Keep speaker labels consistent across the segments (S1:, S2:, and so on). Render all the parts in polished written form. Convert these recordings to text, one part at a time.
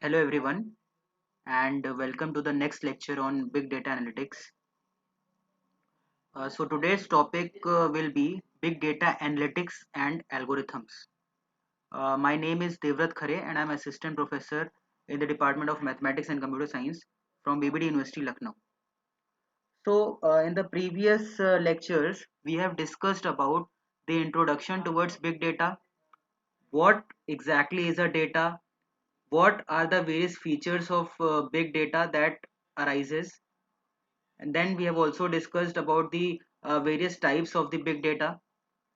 S1: Hello everyone and welcome to the next lecture on big data analytics. So today's topic will be big data analytics and algorithms. My name is Devrat Khare and I'm assistant professor in the Department of Mathematics and Computer Science from BBD University Lucknow. So in the previous lectures we have discussed about the introduction towards big data, what exactly is a data, what are the various features of big data that arises, and then we have also discussed about the various types of the big data,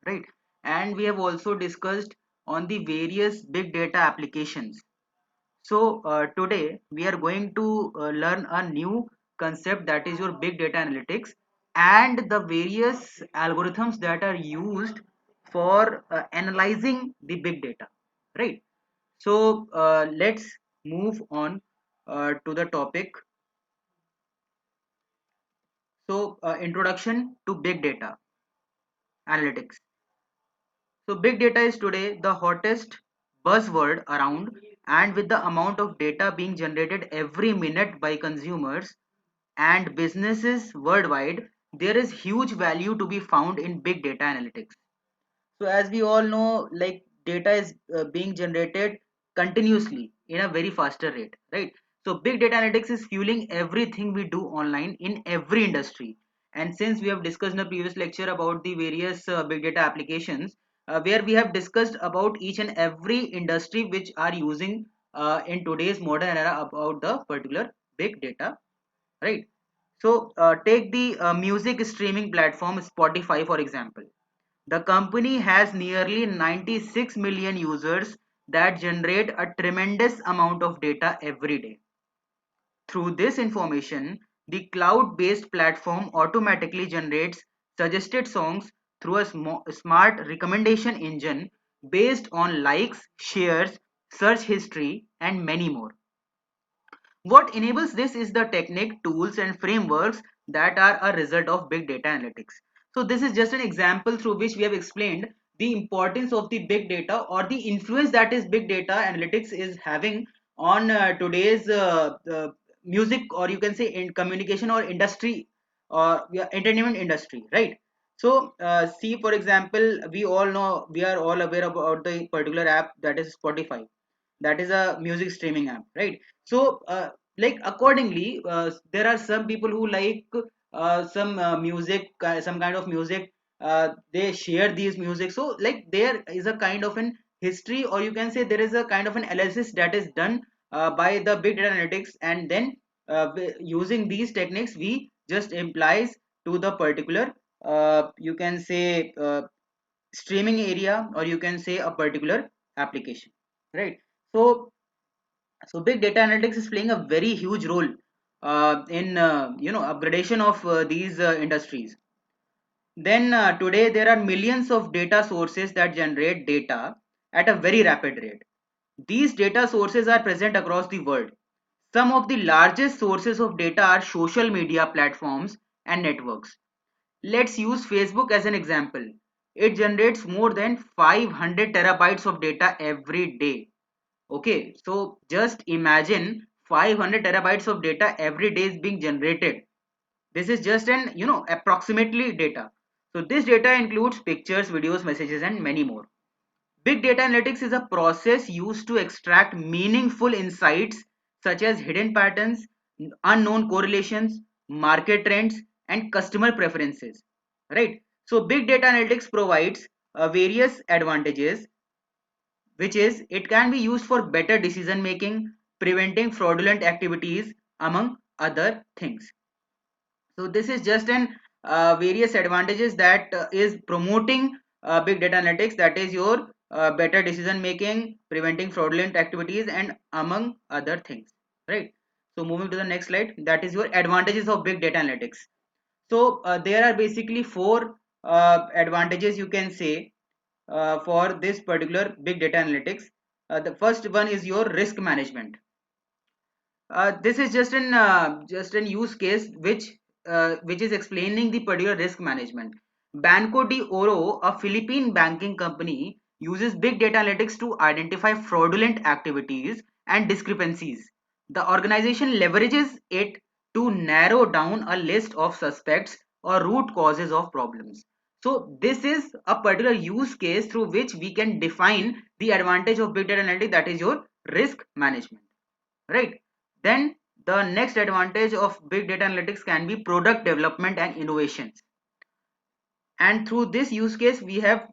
S1: right? And we have also discussed on the various big data applications. So today we are going to learn a new concept, that is your big data analytics and the various algorithms that are used for analyzing the big data, right? So let's move on to the topic. So introduction to big data analytics. So big data is today the hottest buzzword around, and with the amount of data being generated every minute by consumers and businesses worldwide, there is huge value to be found in big data analytics. So as we all know, like data is being generated continuously in a very faster rate, right? So big data analytics is fueling everything we do online in every industry. And since we have discussed in the previous lecture about the various big data applications, where we have discussed about each and every industry which are using in today's modern era about the particular big data, right? So take the music streaming platform Spotify for example. The company has nearly 96 million users that generate a tremendous amount of data every day. Through this information, the cloud-based platform automatically generates suggested songs through a smart recommendation engine based on likes, shares, search history, and many more. What enables this is the technique, tools, and frameworks that are a result of big data analytics. So this is just an example through which we have explained the importance of the big data or the influence that is big data analytics is having on today's music, or you can say in communication or industry, or entertainment industry, right? So see, for example, we all know, we are all aware about the particular app that is Spotify. That is a music streaming app, right? So like accordingly, there are some people who like some music, some kind of music, they share these music. So like there is a kind of an history, or you can say there is a kind of an analysis that is done by the big data analytics, and then using these techniques we just implies to the particular you can say streaming area, or you can say a particular application, right? So big data analytics is playing a very huge role in upgradation of these industries. Then today there are millions of data sources that generate data at a very rapid rate. These data sources are present across the world. Some of the largest sources of data are social media platforms and networks. Let's use Facebook as an example. It generates more than 500 terabytes of data every day. Okay, so just imagine 500 terabytes of data every day is being generated. This is just an, approximately data. So this data includes pictures, videos, messages, and many more. Big data analytics is a process used to extract meaningful insights such as hidden patterns, unknown correlations, market trends, and customer preferences. Right? So big data analytics provides various advantages, which is it can be used for better decision making, preventing fraudulent activities, among other things. So this is just an various advantages that is promoting big data analytics, that is your better decision making, preventing fraudulent activities, and among other things, right? So moving to the next slide, that is your advantages of big data analytics. So there are basically four advantages you can say for this particular big data analytics. The first one is your risk management. This is just an use case which is explaining the particular risk management. Banco de Oro, a Philippine banking company, uses big data analytics to identify fraudulent activities and discrepancies. The organization leverages it to narrow down a list of suspects or root causes of problems. So this is a particular use case through which we can define the advantage of big data analytics, that is your risk management, right? Then the next advantage of big data analytics can be product development and innovations. And through this use case we have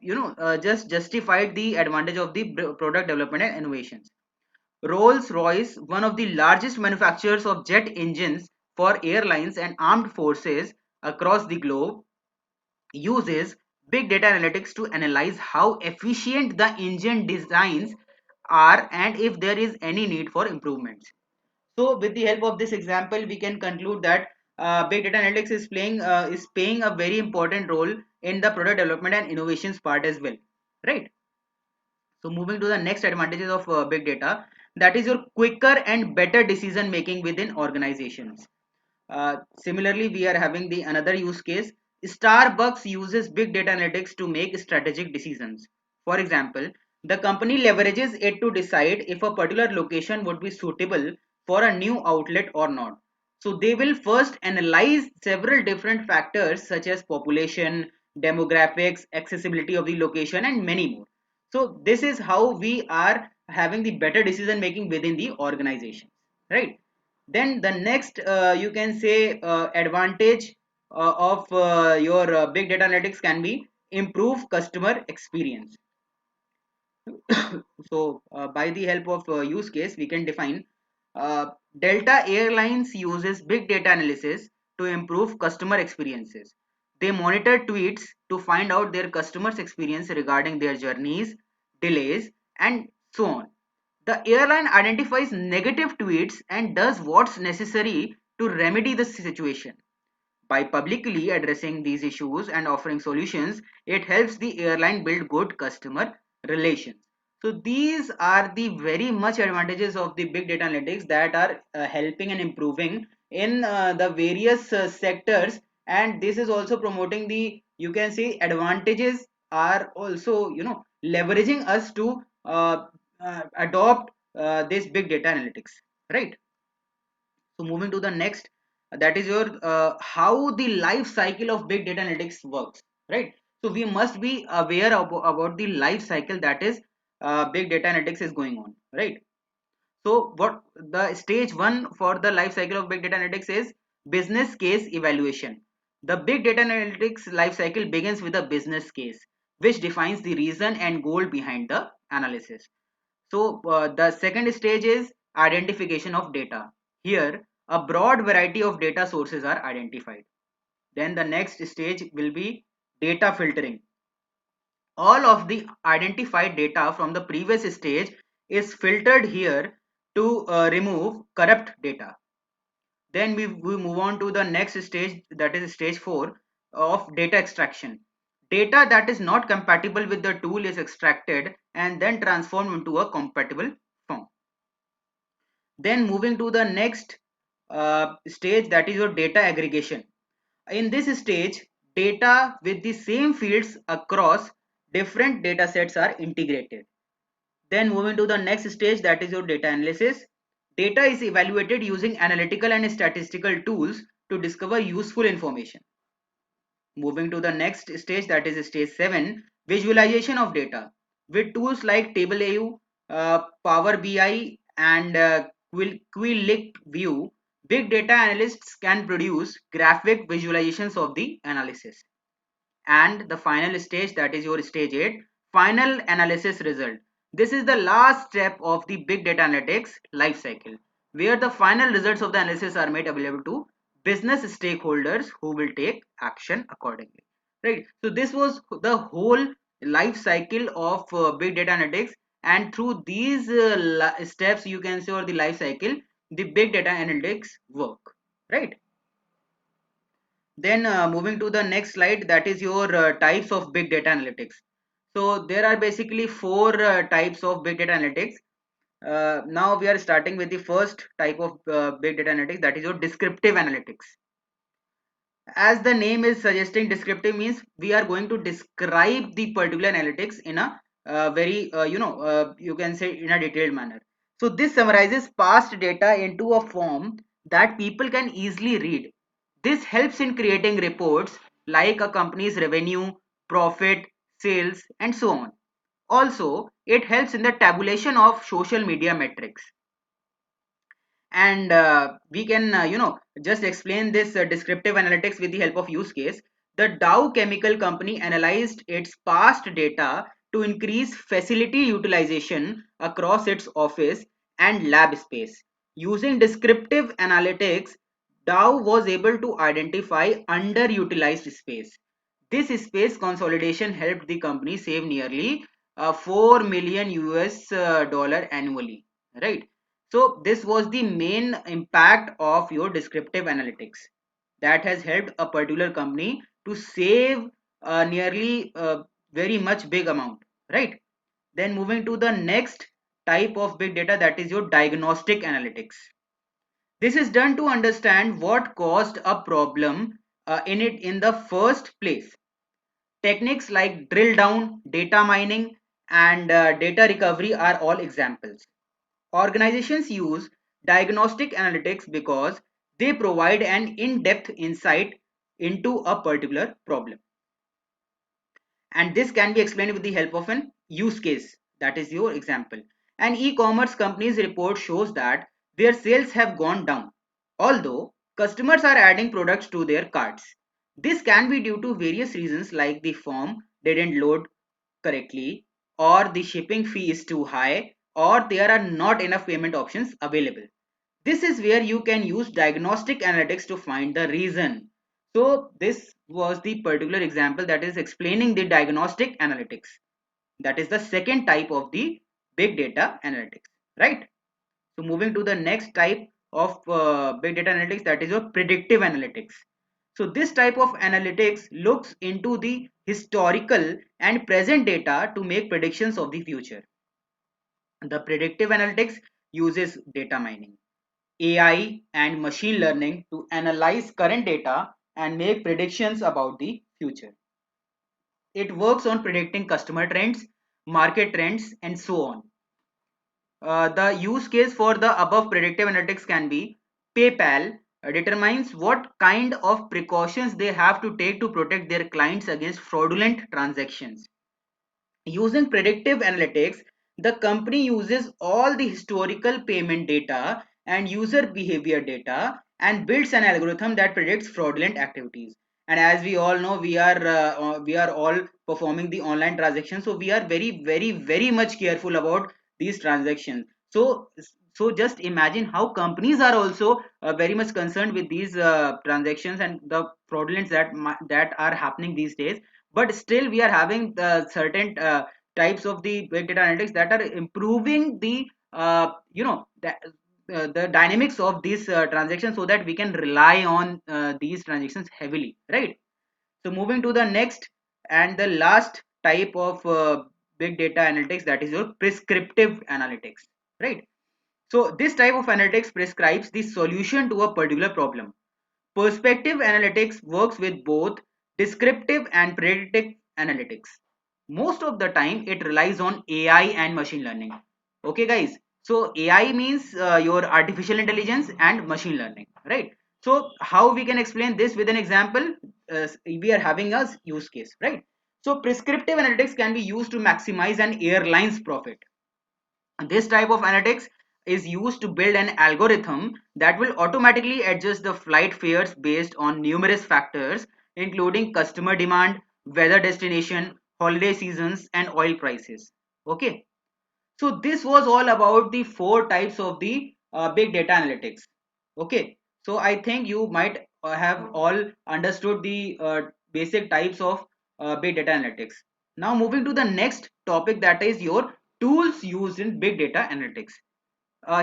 S1: just justified the advantage of the product development and innovations. Rolls-Royce, one of the largest manufacturers of jet engines for airlines and armed forces across the globe, uses big data analytics to analyze how efficient the engine designs are and if there is any need for improvements. So with the help of this example, we can conclude that big data analytics is playing a very important role in the product development and innovations part as well, right? So moving to the next advantages of big data, that is your quicker and better decision making within organizations. Similarly, we are having the another use case. Starbucks uses big data analytics to make strategic decisions. For example, the company leverages it to decide if a particular location would be suitable for a new outlet or not. So they will first analyze several different factors such as population, demographics, accessibility of the location, and many more. So this is how we are having the better decision making within the organization, right? Then the next you can say advantage of your big data analytics can be improve customer experience. So by the help of use case we can define uh, Delta Airlines uses big data analysis to improve customer experiences. They monitor tweets to find out their customers experience regarding their journeys, delays, and so on. The airline identifies negative tweets and does what's necessary to remedy the situation. By publicly addressing these issues and offering solutions, it helps the airline build good customer relations. So these are the very much advantages of the big data analytics that are helping and improving in the various sectors. And this is also promoting the, you can say, advantages are also leveraging us to adopt this big data analytics, right? So moving to the next, that is your how the life cycle of big data analytics works, right? So we must be aware about the life cycle that is big data analytics is going on, right? So what the stage one for the life cycle of big data analytics is business case evaluation. The big data analytics life cycle begins with a business case, which defines the reason and goal behind the analysis. So the second stage is identification of data. Here, a broad variety of data sources are identified. Then the next stage will be data filtering. All of the identified data from the previous stage is filtered here to remove corrupt data. Then we move on to the next stage, that is stage 4 of data extraction. Data that is not compatible with the tool is extracted and then transformed into a compatible form. Then moving to the next stage, that is your data aggregation. In this stage, data with the same fields across different data sets are integrated. Then moving to the next stage, that is your data analysis. Data is evaluated using analytical and statistical tools to discover useful information. Moving to the next stage, that is stage 7, visualization of data. With tools like TableAU, Power BI, and Quillic View, big data analysts can produce graphic visualizations of the analysis. And the final stage, that is your stage 8, final analysis result. This is the last step of the big data analytics life cycle, where the final results of the analysis are made available to business stakeholders who will take action accordingly, right? So this was the whole life cycle of big data analytics, and through these steps you can see, or the life cycle, the big data analytics work, right? Then moving to the next slide, that is your types of big data analytics. So there are basically four types of big data analytics. Now we are starting with the first type of big data analytics, that is your descriptive analytics. As the name is suggesting, descriptive means we are going to describe the particular analytics in a very you can say in a detailed manner. So this summarizes past data into a form that people can easily read. This helps in creating reports like a company's revenue, profit, sales, and so on. Also, it helps in the tabulation of social media metrics. And we can just explain this descriptive analytics with the help of use case. The Dow Chemical Company analyzed its past data to increase facility utilization across its office and lab space. Using descriptive analytics, Dow was able to identify underutilized space. This space consolidation helped the company save nearly 4 million US dollar annually, right? So this was the main impact of your descriptive analytics that has helped a particular company to save nearly very much big amount, right? Then moving to the next type of big data, that is your diagnostic analytics. This is done to understand what caused a problem in it in the first place. Techniques like drill down, data mining, and data recovery are all examples. Organizations use diagnostic analytics because they provide an in-depth insight into a particular problem. And this can be explained with the help of an use case. That is your example. An e-commerce company's report shows that their sales have gone down, although customers are adding products to their carts. This can be due to various reasons like the form didn't load correctly, or the shipping fee is too high, or there are not enough payment options available. This is where you can use diagnostic analytics to find the reason. So this was the particular example that is explaining the diagnostic analytics. That is the second type of the big data analytics, right? So moving to the next type of big data analytics, that is your predictive analytics. So this type of analytics looks into the historical and present data to make predictions of the future. The predictive analytics uses data mining, AI, and machine learning to analyze current data and make predictions about the future. It works on predicting customer trends, market trends, and so on. The use case for the above predictive analytics can be PayPal determines what kind of precautions they have to take to protect their clients against fraudulent transactions. Using predictive analytics, the company uses all the historical payment data and user behavior data and builds an algorithm that predicts fraudulent activities. And as we all know, we are all performing the online transactions, so we are very much careful about these transactions. So just imagine how companies are also very much concerned with these transactions and the fraudulence that are happening these days. But still we are having the certain types of the big data analytics that are improving the the dynamics of these transactions, so that we can rely on these transactions heavily, right? So moving to the next and the last type of big data analytics, that is your prescriptive analytics, right? So this type of analytics prescribes the solution to a particular problem. Perspective analytics works with both descriptive and predictive analytics. Most of the time, it relies on AI and machine learning. Okay, guys. So AI means your artificial intelligence and machine learning, right? So how we can explain this with an example? We are having a use case, right? So prescriptive analytics can be used to maximize an airline's profit. This type of analytics is used to build an algorithm that will automatically adjust the flight fares based on numerous factors, including customer demand, weather destination, holiday seasons, and oil prices. Okay, so this was all about the four types of the big data analytics. Okay, so I think you might have all understood the basic types of big data analytics. Now moving to the next topic, that is your tools used in big data analytics.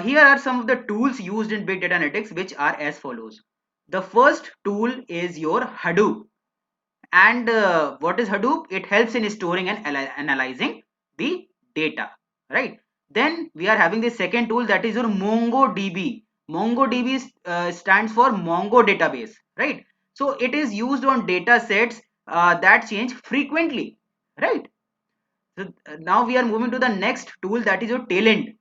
S1: Here are some of the tools used in big data analytics, which are as follows. The first tool is your Hadoop. And what is Hadoop? It helps in storing and analyzing the data, right? Then we are having the second tool, that is your MongoDB. MongoDB stands for Mongo database, right? So it is used on data sets that change frequently, right? So now we are moving to the next tool, that is your Talend.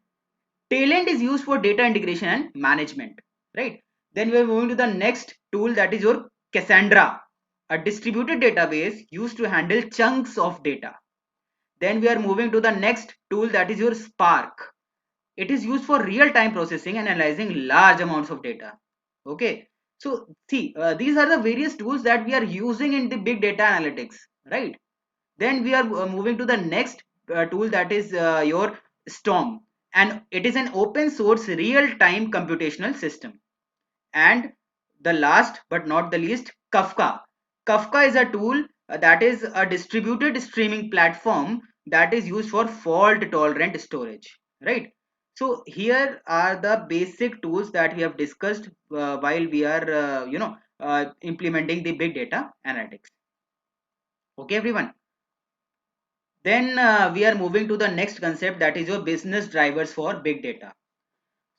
S1: Talent is used for data integration and management, right? Then we are moving to the next tool, that is your Cassandra, a distributed database used to handle chunks of data. Then we are moving to the next tool, that is your Spark. It is used for real-time processing and analyzing large amounts of data. Okay, so see, these are the various tools that we are using in the big data analytics, right? Then we are moving to the next tool, that is your Storm, and it is an open source real-time computational system. And the last but not the least, Kafka. Kafka is a tool that is a distributed streaming platform that is used for fault tolerant storage, right? So here are the basic tools that we have discussed while we are implementing the big data analytics. Okay, everyone. Then we are moving to the next concept, that is your business drivers for big data.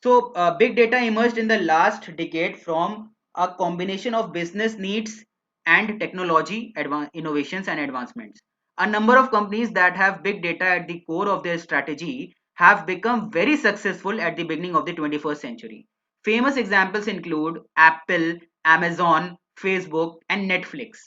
S1: So big data emerged in the last decade from a combination of business needs and technology innovations and advancements. A number of companies that have big data at the core of their strategy have become very successful at the beginning of the 21st century. Famous examples include Apple, Amazon, Facebook, and Netflix.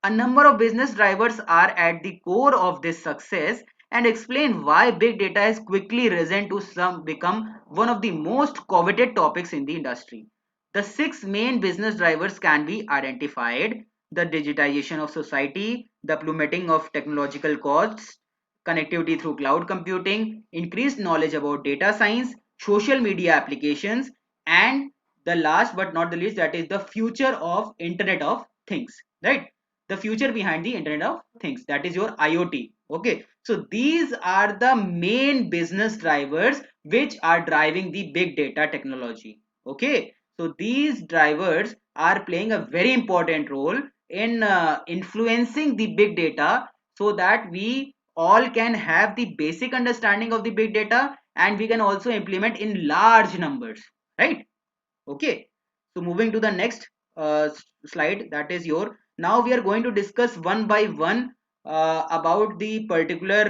S1: A number of business drivers are at the core of this success and explain why big data has quickly risen to some become one of the most coveted topics in the industry. The six main business drivers can be identified: the digitization of society, the plummeting of technological costs, connectivity through cloud computing, increased knowledge about data science, social media applications, and the last but not the least, that is the future of Internet of Things, right? The future behind the Internet of Things, that is your IoT. Okay, so these are the main business drivers which are driving the big data technology. Okay, so these drivers are playing a very important role in influencing the big data, so that we all can have the basic understanding of the big data and we can also implement in large numbers, right? Okay, so moving to the next slide, that is your, now we are going to discuss one by one about the particular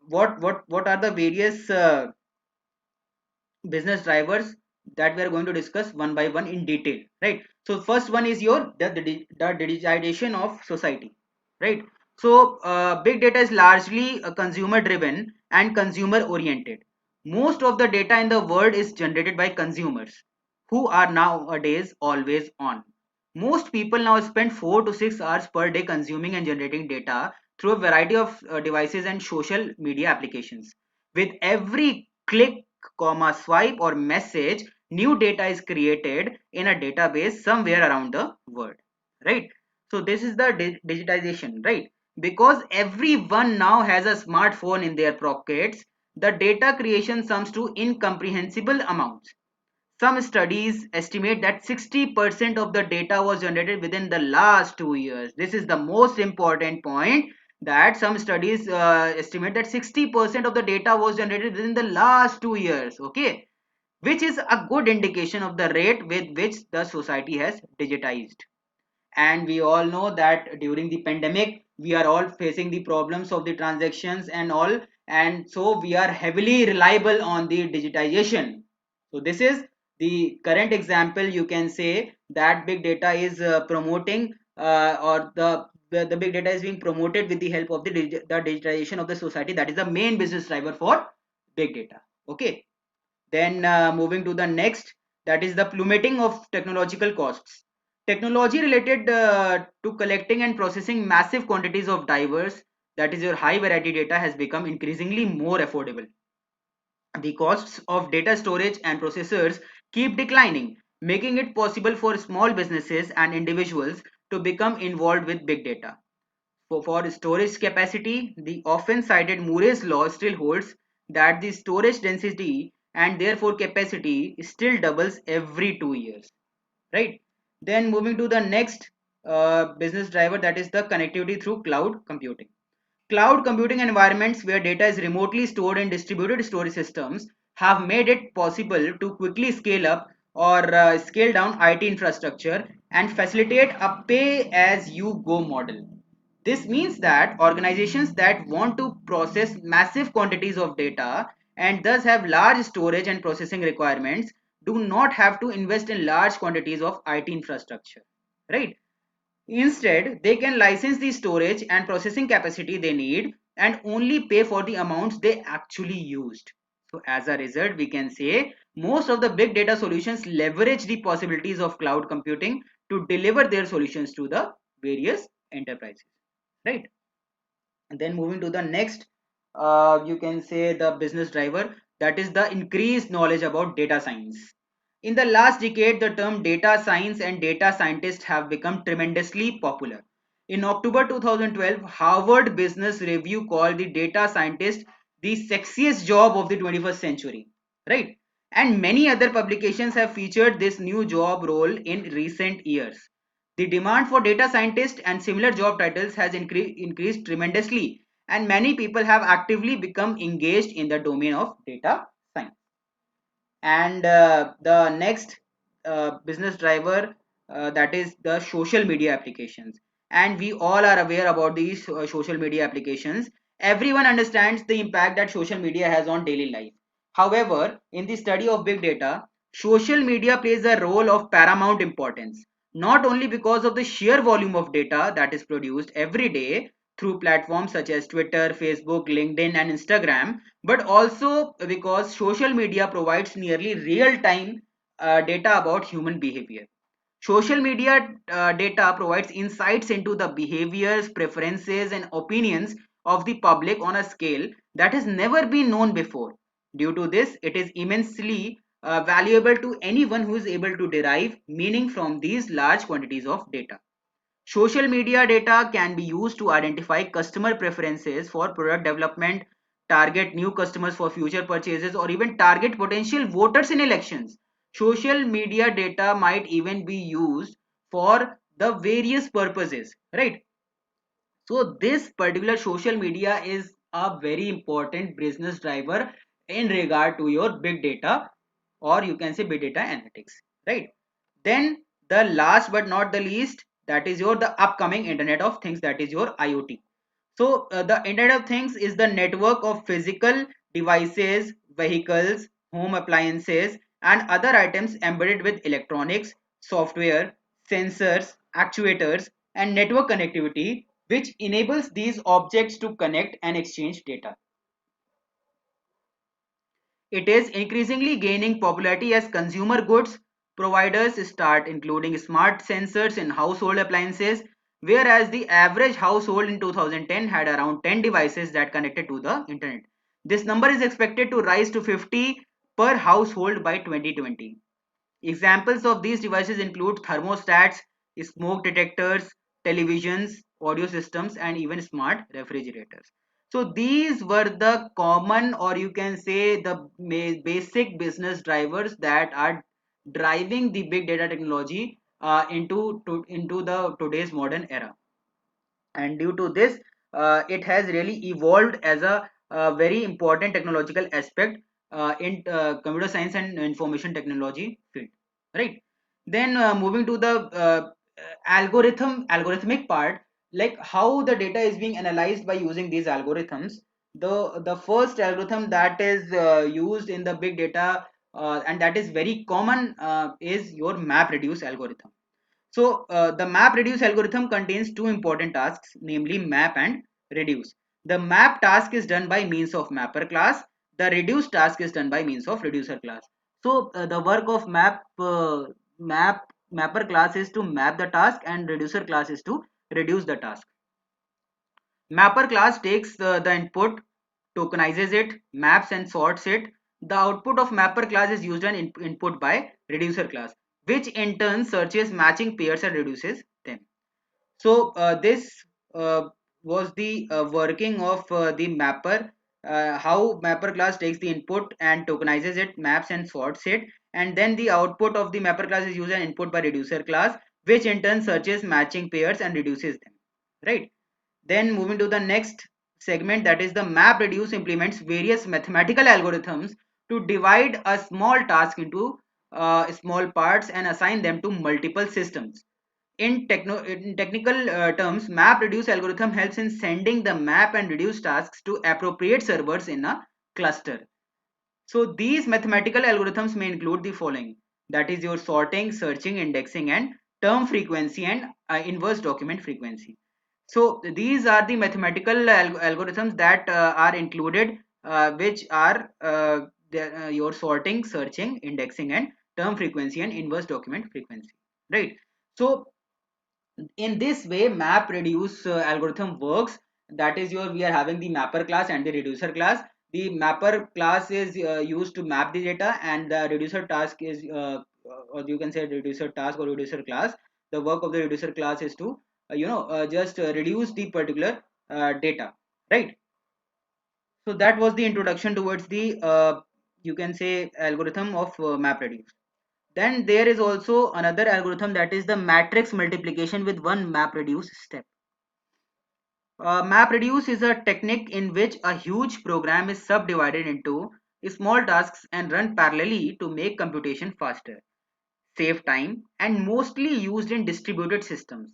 S1: what are the various business drivers that we are going to discuss one by one in detail, right? So first one is your the digitization of society, right? So big data is largely consumer driven and consumer oriented. Most of the data in the world is generated by consumers who are nowadays always on. Most people now spend 4 to 6 hours per day consuming and generating data through a variety of devices and social media applications. With every click, comma, swipe or message, new data is created in a database somewhere around the world, right? So this is the digitization, right? Because everyone now has a smartphone in their pockets, the data creation sums to incomprehensible amounts. Some studies estimate that 60% of the data was generated within the last 2 years. This is the most important point, that some studies estimate that 60% of the data was generated within the last 2 years. Okay, which is a good indication of the rate with which the society has digitized. And we all know that during the pandemic we are all facing the problems of the transactions and all, and so we are heavily reliable on the digitization. So this is the current example. You can say that big data is promoting or the big data is being promoted with the help of the digitization of the society. That is the main business driver for big data. Okay, then moving to the next, that is the plummeting of technological costs. Technology related to collecting and processing massive quantities of diverse, that is your high variety data, has become increasingly more affordable. The costs of data storage and processors keep declining, making it possible for small businesses and individuals to become involved with big data. For storage capacity, the often cited Moore's law still holds that the storage density and therefore capacity still doubles every 2 years, right? Then moving to the next business driver, that is the connectivity through cloud computing. Cloud computing environments where data is remotely stored in distributed storage systems have made it possible to quickly scale up or scale down IT infrastructure and facilitate a pay as you go model. This means that organizations that want to process massive quantities of data and thus have large storage and processing requirements do not have to invest in large quantities of IT infrastructure, right? Instead, they can license the storage and processing capacity they need and only pay for the amounts they actually used. So as a result, we can say most of the big data solutions leverage the possibilities of cloud computing to deliver their solutions to the various enterprises, right? And then moving to the next, you can say the business driver, that is the increased knowledge about data science. In the last decade, the term data science and data scientist have become tremendously popular. In October 2012, Harvard Business Review called the data scientist the sexiest job of the 21st century, right? And many other publications have featured this new job role in recent years. The demand for data scientists and similar job titles has increased tremendously, and many people have actively become engaged in the domain of data science. And the next business driver, that is the social media applications. And we all are aware about these social media applications. Everyone understands the impact that social media has on daily life. However, in the study of big data, social media plays a role of paramount importance, not only because of the sheer volume of data that is produced every day through platforms such as Twitter, Facebook, LinkedIn, and Instagram, but also because social media provides nearly real time data about human behavior. Social media data provides insights into the behaviors, preferences, and opinions of the public on a scale that has never been known before. Due to this, it is immensely valuable to anyone who is able to derive meaning from these large quantities of data. Social media data can be used to identify customer preferences for product development, target new customers for future purchases, or even target potential voters in elections. Social media data might even be used for the various purposes, right? So this particular social media is a very important business driver in regard to your big data, or you can say big data analytics, right? Then the last but not the least, that is your the upcoming Internet of Things, that is your IoT. So the Internet of Things is the network of physical devices, vehicles, home appliances, and other items embedded with electronics, software, sensors, actuators, and network connectivity, which enables these objects to connect and exchange data. It is increasingly gaining popularity as consumer goods providers start including smart sensors in household appliances, whereas the average household in 2010 had around 10 devices that connected to the internet. This number is expected to rise to 50 per household by 2020. Examples of these devices include thermostats, smoke detectors, televisions, audio systems, and even smart refrigerators. So these were the common, or you can say the basic business drivers that are driving the big data technology into the today's modern era. And due to this, it has really evolved as a very important technological aspect in computer science and information technology field, right? Then moving to the algorithmic part, like how the data is being analyzed by using these algorithms. The first algorithm that is used in the big data, and that is very common, is your map reduce algorithm. So the map reduce algorithm contains two important tasks, namely map and reduce. The map task is done by means of mapper class. The reduce task is done by means of reducer class. So the work of mapper class is to map the task, and reducer class is to reduce the task. Mapper class takes the input, tokenizes it, maps and sorts it. The output of mapper class is used as input by reducer class, which in turn searches matching pairs and reduces them. So this was the working of the mapper, how mapper class takes the input and tokenizes it, maps and sorts it, and then the output of the mapper class is used as input by reducer class, which in turn searches matching pairs and reduces them, right? Then moving to the next segment, that is the map reduce implements various mathematical algorithms to divide a small task into small parts and assign them to multiple systems. In technical terms, map reduce algorithm helps in sending the map and reduce tasks to appropriate servers in a cluster. So these mathematical algorithms may include the following, that is your sorting, searching, indexing, and term frequency and inverse document frequency. So these are the mathematical algorithms that are included, which are your sorting, searching, indexing, and term frequency and inverse document frequency, right? So in this way map reduce algorithm works. That is your, we are having the mapper class and the reducer class. The mapper class is used to map the data, and the reducer task is or you can say reducer task or reducer class. The work of the reducer class is to just reduce the particular data, right? So that was the introduction towards the you can say algorithm of MapReduce. Then there is also another algorithm, that is the matrix multiplication with one MapReduce step. MapReduce is a technique in which a huge program is subdivided into small tasks and run parallelly to make computation faster, save time, and mostly used in distributed systems.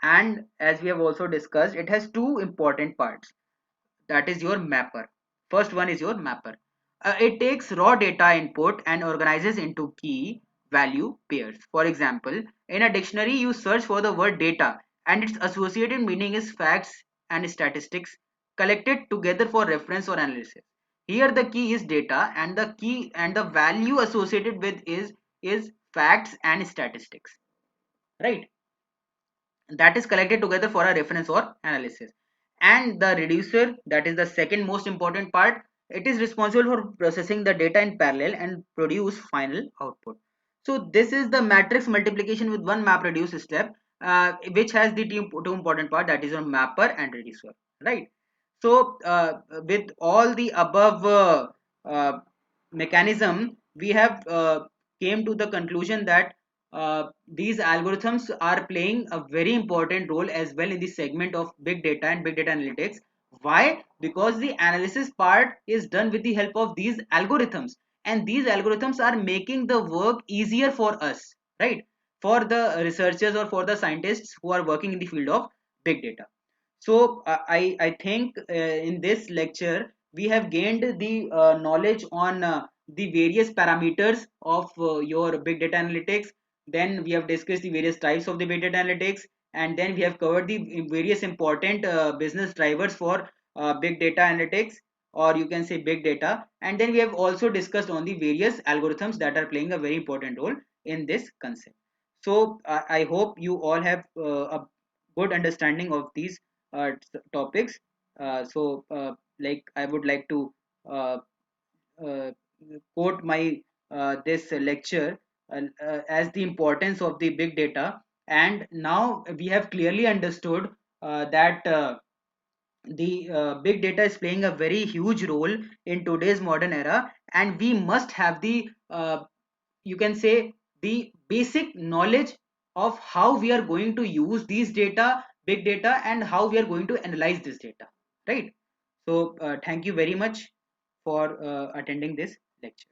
S1: And as we have also discussed, it has two important parts, that is your mapper. First one is your mapper. It takes raw data input and organizes into key value pairs. For example, in a dictionary you search for the word data and its associated meaning is facts and statistics collected together for reference or analysis. Here the key is data and the key and the value associated with is facts and statistics, right? That is collected together for a reference or analysis. And the reducer, that is the second most important part, it is responsible for processing the data in parallel and produce final output. So this is the matrix multiplication with one map reduce step, which has the two important part, that is a mapper and reducer, right? So with all the above uh, mechanism, we have came to the conclusion that these algorithms are playing a very important role as well in the segment of big data and big data analytics. Why? Because the analysis part is done with the help of these algorithms, and these algorithms are making the work easier for us, right? For the researchers or for the scientists who are working in the field of big data. So I think in this lecture we have gained the knowledge on the various parameters of your big data analytics. Then we have discussed the various types of the big data analytics, and then we have covered the various important business drivers for big data analytics, or you can say big data. And then we have also discussed on the various algorithms that are playing a very important role in this concept. So I hope you all have a good understanding of these topics. Like I would like to uh, uh, quote my this lecture as the importance of the big data. And now we have clearly understood that the big data is playing a very huge role in today's modern era, and we must have the you can say the basic knowledge of how we are going to use these data, big data, and how we are going to analyze this data, right? So thank you very much for attending this lecture.